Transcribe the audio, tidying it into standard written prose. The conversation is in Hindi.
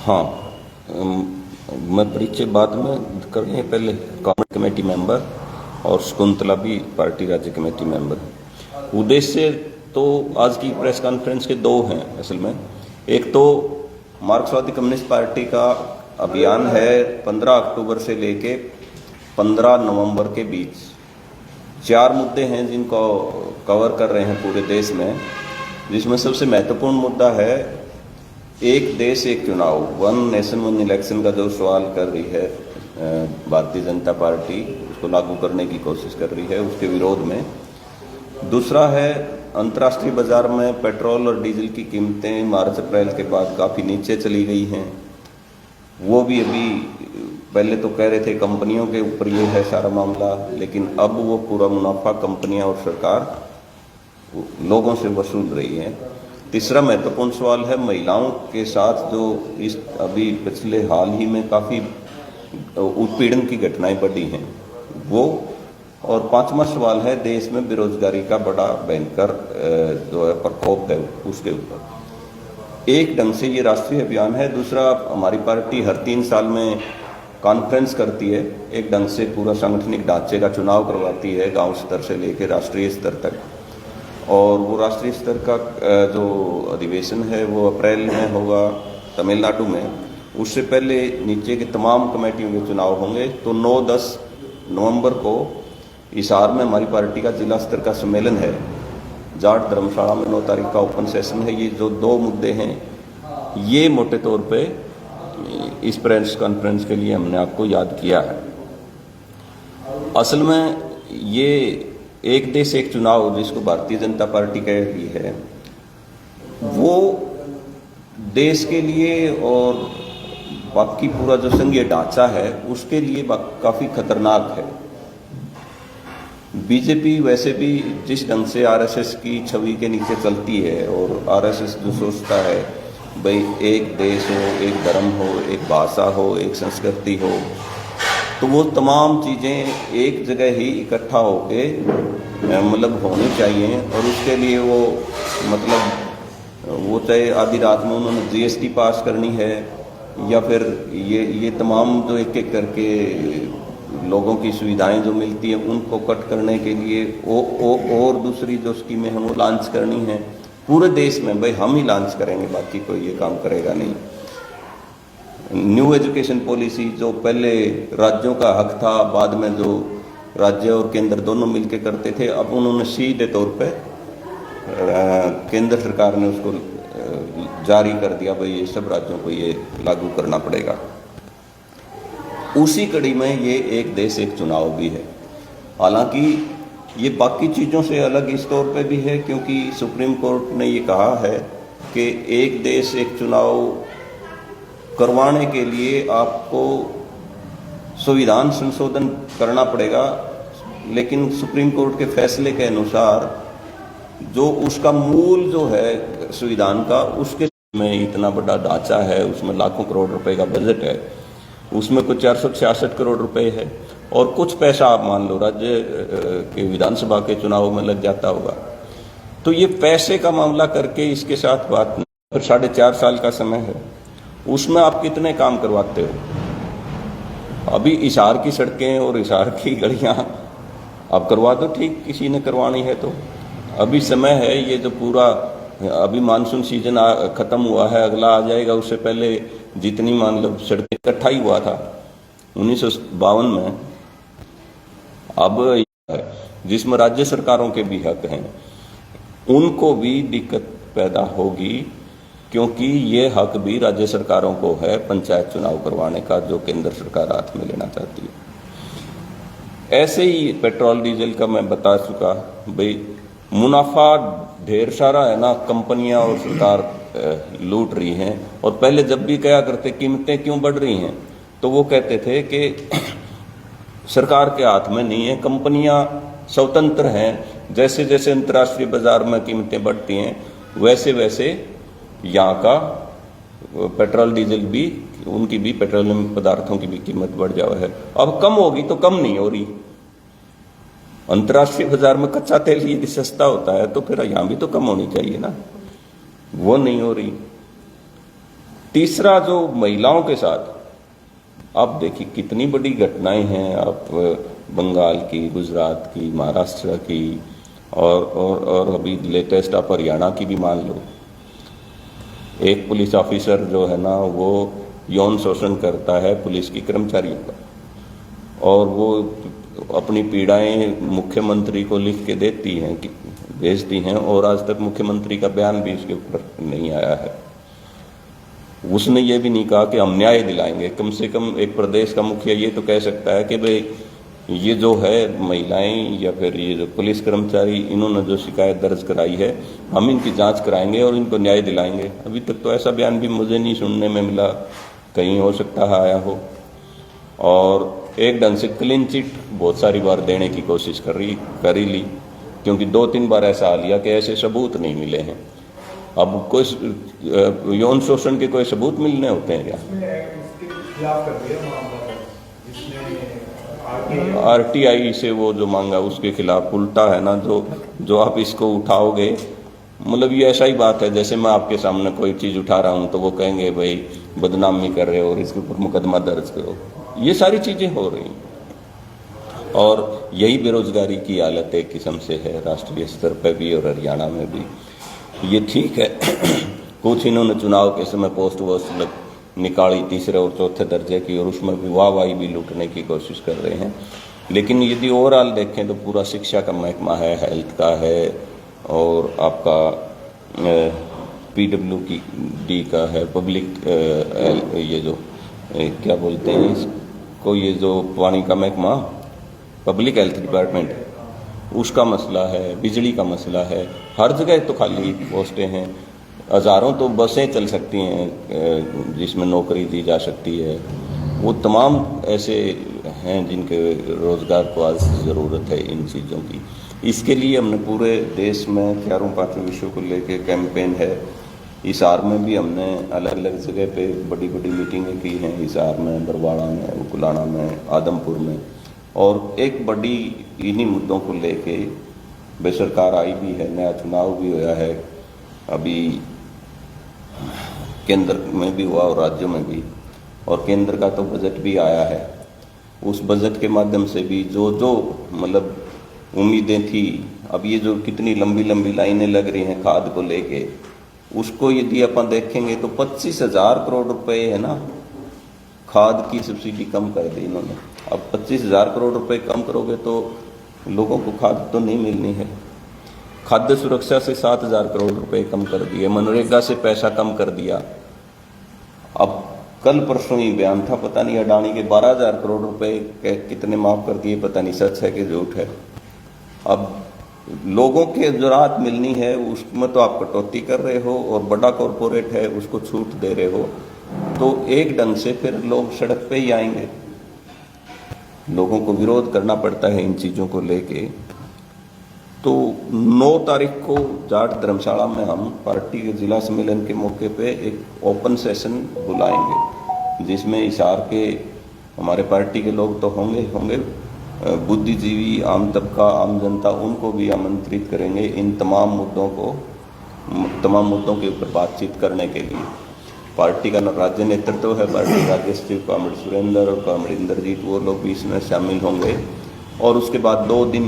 हाँ, मैं परिचय बाद में करेंगे। पहले कॉमन कमेटी मेंबर और शकुंतला भी पार्टी राज्य कमेटी मेंबर। उद्देश्य तो आज की प्रेस कॉन्फ्रेंस के दो हैं असल में। एक तो मार्क्सवादी कम्युनिस्ट पार्टी का अभियान है 15 अक्टूबर से लेके 15 नवंबर के बीच। 4 मुद्दे हैं जिनको कवर कर रहे हैं पूरे देश में, जिसमें सबसे महत्वपूर्ण मुद्दा है एक देश एक चुनाव, वन नेशन वन इलेक्शन का जो सवाल कर रही है भारतीय जनता पार्टी, उसको लागू करने की कोशिश कर रही है, उसके विरोध में। दूसरा है अंतर्राष्ट्रीय बाजार में पेट्रोल और डीजल की कीमतें मार्च अप्रैल के बाद काफ़ी नीचे चली गई हैं। वो भी अभी पहले तो कह रहे थे कंपनियों के ऊपर ये है सारा मामला, लेकिन अब वो पूरा मुनाफा कंपनियां और सरकार लोगों से वसूल रही है। तीसरा महत्वपूर्ण सवाल है महिलाओं के साथ जो इस अभी पिछले हाल ही में काफ़ी उत्पीड़न की घटनाएं बढ़ी हैं वो। और 5वां सवाल है देश में बेरोजगारी का बड़ा भयंकर जो है प्रकोप है उसके ऊपर। एक ढंग से ये राष्ट्रीय अभियान है। दूसरा, हमारी पार्टी हर 3 साल में कॉन्फ्रेंस करती है, एक ढंग से पूरा सांगठनिक ढांचे का चुनाव करवाती है गांव स्तर से लेकर राष्ट्रीय स्तर तक। और वो राष्ट्रीय स्तर का जो अधिवेशन है वो अप्रैल में होगा तमिलनाडु में। उससे पहले नीचे के तमाम कमेटियों के चुनाव होंगे। तो 9-10 नवंबर को हिसार में हमारी पार्टी का जिला स्तर का सम्मेलन है। जाट धर्मशाला में 9 तारीख का ओपन सेशन है। ये जो 2 मुद्दे हैं ये मोटे तौर पे इस प्रेस कॉन्फ्रेंस के लिए हमने आपको याद किया है। असल में ये एक देश एक चुनाव जिसको भारतीय जनता पार्टी कह रही है, वो देश के लिए और बाकी पूरा जो संघीय ढांचा है उसके लिए काफ़ी खतरनाक है। बीजेपी वैसे भी जिस ढंग से आरएसएस की छवि के नीचे चलती है, और आरएसएस जो सोचता है भाई एक देश हो, एक धर्म हो, एक भाषा हो, एक संस्कृति हो, तो वो तमाम चीज़ें एक जगह ही इकट्ठा होके मतलब होनी चाहिए। और उसके लिए वो मतलब वो चाहे आधी रात में उन्होंने जीएसटी पास करनी है या फिर ये तमाम जो एक एक करके लोगों की सुविधाएं जो मिलती हैं उनको कट करने के लिए और दूसरी जो स्कीमें हैं वो लॉन्च करनी है पूरे देश में। भाई हम ही लॉन्च करेंगे, बाकी कोई ये काम करेगा नहीं। न्यू एजुकेशन पॉलिसी जो पहले राज्यों का हक था, बाद में जो राज्य और केंद्र दोनों मिलकर करते थे, अब उन्होंने सीधे तौर पे केंद्र सरकार ने उसको जारी कर दिया, भाई ये सब राज्यों को ये लागू करना पड़ेगा। उसी कड़ी में ये एक देश एक चुनाव भी है। हालांकि ये बाकी चीज़ों से अलग इस तौर पे भी है क्योंकि सुप्रीम कोर्ट ने ये कहा है कि एक देश एक चुनाव करवाने के लिए आपको संविधान संशोधन करना पड़ेगा, लेकिन सुप्रीम कोर्ट के फैसले के अनुसार जो उसका मूल जो है संविधान का, उसके में इतना बड़ा ढांचा है, उसमें लाखों करोड़ रुपए का बजट है, उसमें कुछ 466 करोड़ रुपए है और कुछ पैसा आप मान लो राज्य के विधानसभा के चुनाव में लग जाता होगा। तो ये पैसे का मामला करके इसके साथ बात नहीं। फिर 4.5 साल का समय है, उसमें आप कितने काम करवाते हो। अभी हिसार की सड़कें और हिसार की गलियां आप करवा दो, ठीक, किसी ने करवानी है तो अभी समय है। ये जो पूरा अभी मानसून सीजन खत्म हुआ है, अगला आ जाएगा, उससे पहले जितनी मान लो सड़कें इकट्ठा ही हुआ था 1952 में, अब जिसमें राज्य सरकारों के भी हक हैं उनको भी दिक्कत पैदा होगी, क्योंकि ये हक भी राज्य सरकारों को है पंचायत चुनाव करवाने का, जो केंद्र सरकार हाथ में लेना चाहती है। ऐसे ही पेट्रोल डीजल का मैं बता चुका, भाई मुनाफा ढेर सारा है ना, कंपनियां और सरकार लूट रही हैं। और पहले जब भी कहा करते कीमतें क्यों बढ़ रही हैं, तो वो कहते थे कि सरकार के हाथ में नहीं है, कंपनियां स्वतंत्र हैं, जैसे जैसे अंतर्राष्ट्रीय बाजार में कीमतें बढ़ती हैं वैसे वैसे यहाँ का पेट्रोल डीजल भी, उनकी भी पेट्रोलियम पदार्थों की भी कीमत बढ़ जाए है। अब कम होगी तो कम नहीं हो रही। अंतर्राष्ट्रीय बाजार में कच्चा तेल यदि सस्ता होता है तो फिर यहाँ भी तो कम होनी चाहिए ना, वो नहीं हो रही। तीसरा जो महिलाओं के साथ, आप देखिए कितनी बड़ी घटनाएं हैं, आप बंगाल की, गुजरात की, महाराष्ट्र की और अभी लेटेस्ट आप हरियाणा की भी मान लो। एक पुलिस ऑफिसर जो है ना वो यौन शोषण करता है पुलिस की कर्मचारियों का, और वो अपनी पीड़ाएं मुख्यमंत्री को लिख के देती हैं, भेजती हैं, और आज तक मुख्यमंत्री का बयान भी इसके ऊपर नहीं आया है। उसने ये भी नहीं कहा कि हम न्याय दिलाएंगे। कम से कम एक प्रदेश का मुखिया ये तो कह सकता है कि भाई ये जो है महिलाएं या फिर ये जो पुलिस कर्मचारी, इन्होंने जो शिकायत दर्ज कराई है, हम इनकी जांच कराएंगे और इनको न्याय दिलाएंगे। अभी तक तो ऐसा बयान भी मुझे नहीं सुनने में मिला, कहीं हो सकता है आया हो। और एक ढंग से क्लीन चिट बहुत सारी बार देने की कोशिश कर ही ली, क्योंकि 2-3 बार ऐसा आ लिया कि ऐसे सबूत नहीं मिले हैं। अब कोई यौन शोषण के कोई सबूत मिलने होते हैं क्या? आरटीआई से वो जो मांगा उसके खिलाफ उल्टा है ना, जो आप इसको उठाओगे, मतलब ये ऐसा ही बात है जैसे मैं आपके सामने कोई चीज़ उठा रहा हूँ तो वो कहेंगे भाई बदनामी कर रहे हो और इसके ऊपर मुकदमा दर्ज करो। ये सारी चीज़ें हो रही हैं और यही बेरोजगारी की हालत एक किस्म से है, राष्ट्रीय स्तर पर भी और हरियाणा में भी। ये ठीक है कुछ इन्होंने चुनाव के समय पोस्ट वोस्ट निकाली 3रे और 4थे दर्जे की, और उसमें भी वाहवाही भी लूटने की कोशिश कर रहे हैं। लेकिन यदि ओवरऑल देखें तो पूरा शिक्षा का महकमा है, हेल्थ का है, और आपका PWD का है, पब्लिक ये जो क्या बोलते हैं इसको, ये जो पानी का महकमा, पब्लिक हेल्थ डिपार्टमेंट, उसका मसला है, बिजली का मसला है। हर जगह तो खाली पोस्टें हैं, हज़ारों तो बसें चल सकती हैं जिसमें नौकरी दी जा सकती है। वो तमाम ऐसे हैं जिनके रोज़गार को आज ज़रूरत है इन चीज़ों की। इसके लिए हमने पूरे देश में 4-5 विषयों को लेकर कैंपेन है। हिसार में भी हमने अलग अलग जगह पे बड़ी बड़ी मीटिंगें की हैं, हिसार में, बरवाड़ा में, उकुलाना में, आदमपुर में, और एक बड़ी इन्हीं मुद्दों को लेके सरकार आई भी है, नया चुनाव भी हुआ है, अभी केंद्र में भी हुआ और राज्यों में भी, और केंद्र का तो बजट भी आया है। उस बजट के माध्यम से भी जो मतलब उम्मीदें थी, अब ये जो कितनी लंबी लंबी लाइनें लग रही हैं खाद को लेके, उसको यदि अपन देखेंगे तो 25,000 करोड़ रुपए है ना, खाद की सब्सिडी कम कर दी इन्होंने। अब 25,000 करोड़ रुपए कम करोगे तो लोगों को खाद तो नहीं मिलनी है। खाद्य सुरक्षा से 7,000 करोड़ रुपए कम कर दिए, मनरेगा से पैसा कम कर दिया। अब कल परसों ही बयान था, पता नहीं अडानी के 12,000 करोड़ रुपए कितने माफ कर दिए, पता नहीं सच है कि झूठ है। अब लोगों के जो राहत मिलनी है उसमें तो आप कटौती कर रहे हो, और बड़ा कॉरपोरेट है उसको छूट दे रहे हो, तो एक ढंग से फिर लोग सड़क पे ही आएंगे। लोगों को विरोध करना पड़ता है इन चीज़ों को लेके। तो 9 तारीख को जाट धर्मशाला में हम पार्टी के जिला सम्मेलन के मौके पे एक ओपन सेशन बुलाएंगे, जिसमें हिसार के हमारे पार्टी के लोग तो होंगे, बुद्धिजीवी, आम तबका, आम जनता, उनको भी आमंत्रित करेंगे इन तमाम मुद्दों के ऊपर बातचीत करने के लिए। पार्टी का राज्य नेतृत्व है, पार्टी राज्य सचिव कामरेड सुरेंद्र और कामरेड इंद्रजीत, वो लोग भी इसमें शामिल होंगे। और उसके बाद 2 दिन